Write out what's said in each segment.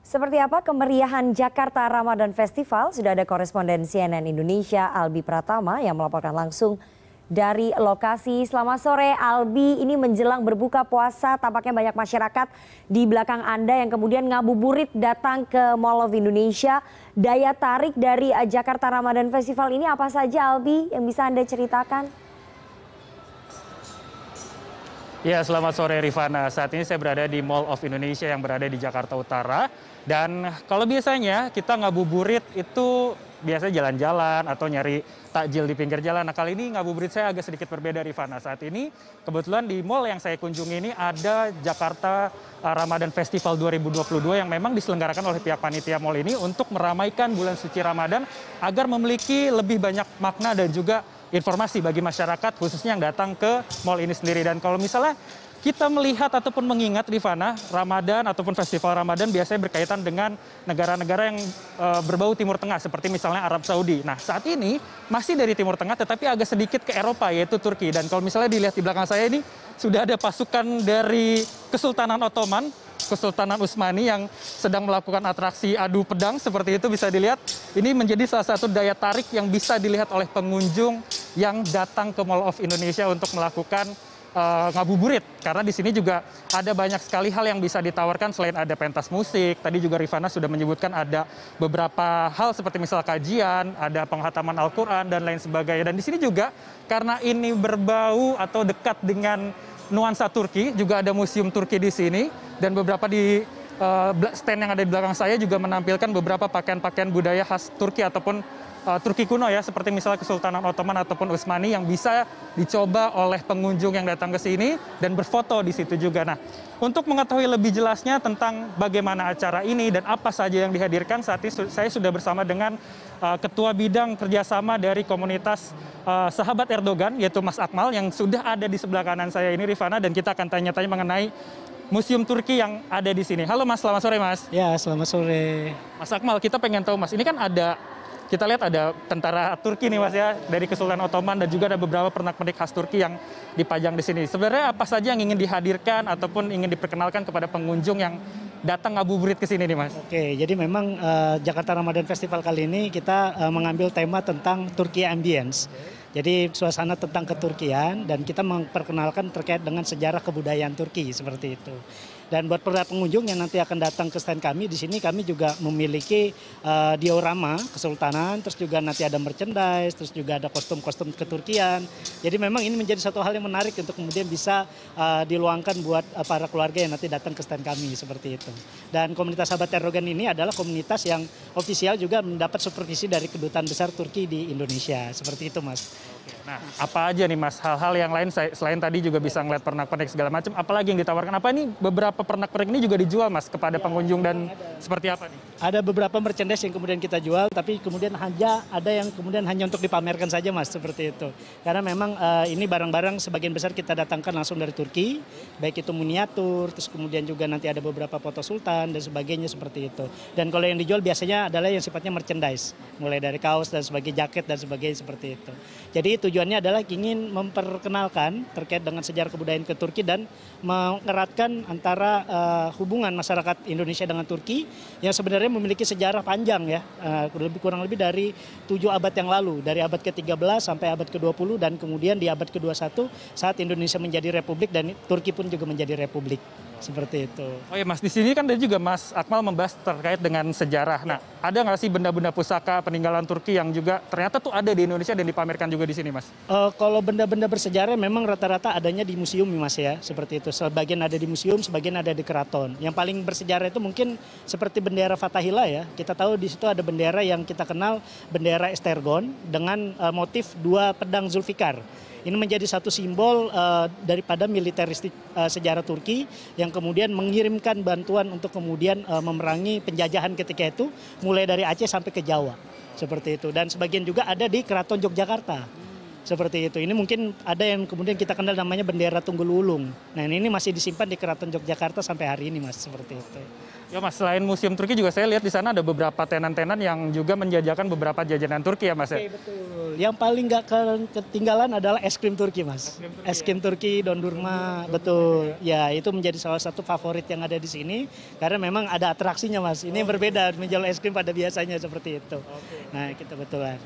Seperti apa kemeriahan Jakarta Ramadan Festival? Sudah ada koresponden CNN Indonesia Albi Pratama yang melaporkan langsung dari lokasi. Selamat sore Albi, ini menjelang berbuka puasa tampaknya banyak masyarakat di belakang Anda yang kemudian ngabuburit datang ke Mall of Indonesia. Daya tarik dari Jakarta Ramadan Festival ini apa saja Albi yang bisa Anda ceritakan? Ya, selamat sore Rifana. Saat ini saya berada di Mall of Indonesia yang berada di Jakarta Utara. Dan kalau biasanya kita ngabuburit itu biasanya jalan-jalan atau nyari takjil di pinggir jalan. Nah, kali ini ngabuburit saya agak sedikit berbeda Rifana. Saat ini kebetulan di mall yang saya kunjungi ini ada Jakarta Ramadan Festival 2022 yang memang diselenggarakan oleh pihak panitia mall ini untuk meramaikan bulan suci Ramadan agar memiliki lebih banyak makna dan juga informasi bagi masyarakat khususnya yang datang ke mall ini sendiri. Dan kalau misalnya kita melihat ataupun mengingat Rifana, Ramadan ataupun festival Ramadan biasanya berkaitan dengan negara-negara yang berbau Timur Tengah seperti misalnya Arab Saudi. Nah, saat ini masih dari Timur Tengah tetapi agak sedikit ke Eropa yaitu Turki. Dan kalau misalnya dilihat di belakang saya ini sudah ada pasukan dari Kesultanan Ottoman, Kesultanan Utsmani yang sedang melakukan atraksi adu pedang seperti itu bisa dilihat. Ini menjadi salah satu daya tarik yang bisa dilihat oleh pengunjung yang datang ke Mall of Indonesia untuk melakukan ngabuburit, karena di sini juga ada banyak sekali hal yang bisa ditawarkan selain ada pentas musik. Tadi juga Rifana sudah menyebutkan ada beberapa hal seperti misal kajian, ada penghataman Al-Quran dan lain sebagainya. Dan di sini juga karena ini berbau atau dekat dengan nuansa Turki, juga ada museum Turki di sini dan beberapa di stand yang ada di belakang saya juga menampilkan beberapa pakaian-pakaian budaya khas Turki ataupun Turki kuno ya, seperti misalnya Kesultanan Ottoman ataupun Utsmani yang bisa dicoba oleh pengunjung yang datang ke sini dan berfoto di situ juga. Nah, untuk mengetahui lebih jelasnya tentang bagaimana acara ini dan apa saja yang dihadirkan, saat ini saya sudah bersama dengan Ketua Bidang Kerjasama dari Komunitas Sahabat Erdogan, yaitu Mas Akmal, yang sudah ada di sebelah kanan saya ini Rifana, dan kita akan tanya-tanya mengenai Museum Turki yang ada di sini. Halo Mas, selamat sore Mas. Ya, selamat sore. Mas Akmal, kita pengen tahu Mas, ini kan kita lihat ada tentara Turki nih Mas ya, dari Kesultanan Ottoman dan juga ada beberapa pernak-pernik khas Turki yang dipajang di sini. Sebenarnya apa saja yang ingin dihadirkan ataupun ingin diperkenalkan kepada pengunjung yang datang ngabuburit ke sini nih Mas? Oke, jadi memang Jakarta Ramadan Festival kali ini kita mengambil tema tentang Turki Ambience. Jadi suasana tentang keturkian dan kita memperkenalkan terkait dengan sejarah kebudayaan Turki seperti itu. Dan buat para pengunjung yang nanti akan datang ke stand kami, di sini kami juga memiliki diorama kesultanan, terus juga nanti ada merchandise, terus juga ada kostum-kostum keturkian. Jadi memang ini menjadi satu hal yang menarik untuk kemudian bisa diluangkan buat para keluarga yang nanti datang ke stand kami seperti itu. Dan komunitas Sahabat Erdogan ini adalah komunitas yang ofisial juga mendapat supervisi dari Kedutaan Besar Turki di Indonesia. Seperti itu Mas. Nah, apa aja nih Mas hal-hal yang lain selain tadi juga bisa ngeliat pernak-pernik segala macam, apalagi yang ditawarkan? Apa ini beberapa pernak-pernik ini juga dijual Mas kepada pengunjung dan seperti apa nih? Ada beberapa merchandise yang kemudian kita jual, tapi kemudian ada yang kemudian hanya untuk dipamerkan saja Mas, seperti itu. Karena memang ini barang-barang sebagian besar kita datangkan langsung dari Turki, baik itu miniatur, terus kemudian juga nanti ada beberapa foto sultan dan sebagainya seperti itu. Dan kalau yang dijual biasanya adalah yang sifatnya merchandise, mulai dari kaos dan sebagai jaket dan sebagainya seperti itu. Jadi tujuannya adalah ingin memperkenalkan terkait dengan sejarah kebudayaan ke Turki dan mengeratkan antara hubungan masyarakat Indonesia dengan Turki yang sebenarnya memiliki sejarah panjang ya, kurang lebih dari 7 abad yang lalu, dari abad ke-13 sampai abad ke-20 dan kemudian di abad ke-21 saat Indonesia menjadi republik dan Turki pun juga menjadi republik. Seperti itu. Oh ya Mas, di sini kan ada juga Mas Akmal membahas terkait dengan sejarah. Nah, ada nggak sih benda-benda pusaka peninggalan Turki yang juga ternyata tuh ada di Indonesia dan dipamerkan juga di sini Mas? Kalau benda-benda bersejarah memang rata-rata adanya di museum Mas ya, seperti itu. Sebagian ada di museum, sebagian ada di keraton. Yang paling bersejarah itu mungkin seperti bendera Fatahillah ya. Kita tahu di situ ada bendera yang kita kenal bendera Estergon dengan motif 2 pedang Zulfikar. Ini menjadi satu simbol daripada militeristik sejarah Turki yang kemudian mengirimkan bantuan untuk kemudian memerangi penjajahan ketika itu mulai dari Aceh sampai ke Jawa. Seperti itu. Dan sebagian juga ada di Keraton Yogyakarta. Seperti itu. Ini mungkin ada yang kemudian kita kenal namanya bendera Tunggul Wulung. Nah ini masih disimpan di Keraton Yogyakarta sampai hari ini Mas, seperti itu. Ya Mas, selain Museum Turki juga saya lihat di sana ada beberapa tenan-tenan yang juga menjajakan beberapa jajanan Turki ya Mas ya? Oke, betul. Yang paling nggak ketinggalan adalah es krim Turki Mas. Es krim Turki, dondurma, betul. Ya itu menjadi salah satu favorit yang ada di sini. Karena memang ada atraksinya Mas. Ini berbeda menjual es krim pada biasanya seperti itu. Nah kita betulan.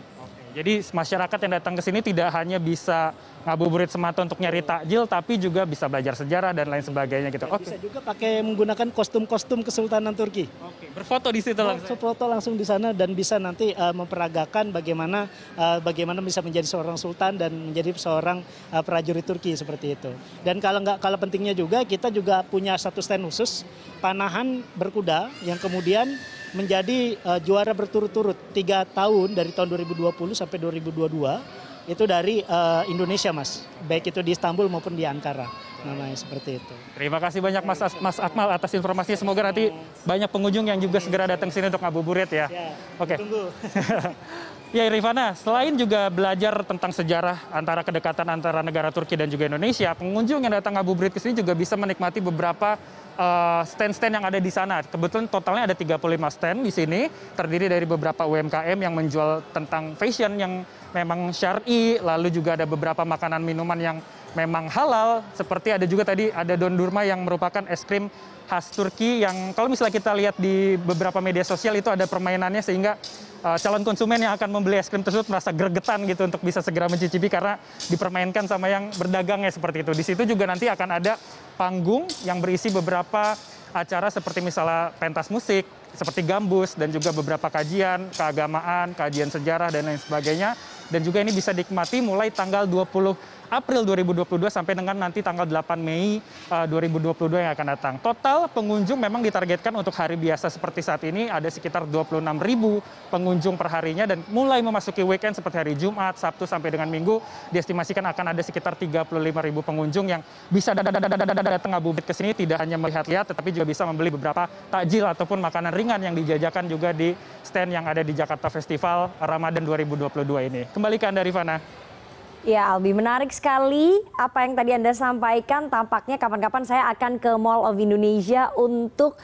Jadi masyarakat yang datang ke sini tidak hanya bisa ngabuburit semata untuk nyari takjil, tapi juga bisa belajar sejarah dan lain sebagainya gitu. Bisa juga pakai menggunakan kostum-kostum Kesultanan Turki. Berfoto di situ langsung. Foto langsung di sana dan bisa nanti memperagakan bagaimana bisa menjadi seorang sultan dan menjadi seorang prajurit Turki seperti itu. Dan kalau pentingnya juga kita juga punya satu stand khusus panahan berkuda yang kemudian menjadi juara berturut-turut 3 tahun dari tahun 2020 sampai 2022 itu dari Indonesia Mas, baik itu di Istanbul maupun di Ankara, namanya seperti itu. Terima kasih banyak Mas Akmal atas informasinya. Semoga nanti banyak pengunjung yang juga segera datang ke sini untuk ngabuburit ya. Oke. Tunggu. Ya Rifana, selain juga belajar tentang sejarah kedekatan antara negara Turki dan juga Indonesia, pengunjung yang datang ngabuburit ke sini juga bisa menikmati beberapa stand-stand yang ada di sana. Kebetulan totalnya ada 35 stand di sini, terdiri dari beberapa UMKM yang menjual tentang fashion yang memang syar'i, lalu juga ada beberapa makanan minuman yang memang halal, seperti ada juga tadi ada dondurma yang merupakan es krim khas Turki yang kalau misalnya kita lihat di beberapa media sosial itu ada permainannya sehingga calon konsumen yang akan membeli es krim tersebut merasa gregetan gitu untuk bisa segera mencicipi karena dipermainkan sama yang berdagangnya seperti itu. Di situ juga nanti akan ada panggung yang berisi beberapa acara seperti misalnya pentas musik, seperti gambus dan juga beberapa kajian keagamaan, kajian sejarah dan lain sebagainya. Dan juga ini bisa dinikmati mulai tanggal 20 April 2022 sampai dengan nanti tanggal 8 Mei 2022 yang akan datang. Total pengunjung memang ditargetkan untuk hari biasa seperti saat ini ada sekitar 26.000 pengunjung per harinya dan mulai memasuki weekend seperti hari Jumat, Sabtu sampai dengan Minggu diestimasikan akan ada sekitar 35.000 pengunjung yang bisa datang ngabuburit ke sini tidak hanya melihat-lihat tetapi juga bisa membeli beberapa takjil ataupun makanan ringan yang dijajakan juga di stand yang ada di Jakarta Festival Ramadan 2022 ini. Kembali ke Anda Rifana. Ya Albi, menarik sekali apa yang tadi Anda sampaikan. Tampaknya kapan-kapan saya akan ke Mall of Indonesia untuk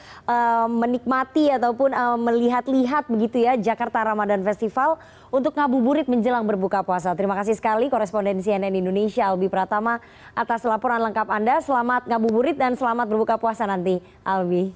menikmati ataupun melihat-lihat begitu ya Jakarta Ramadan Festival untuk ngabuburit menjelang berbuka puasa. Terima kasih sekali koresponden CNN Indonesia Albi Pratama atas laporan lengkap Anda. Selamat ngabuburit dan selamat berbuka puasa nanti Albi.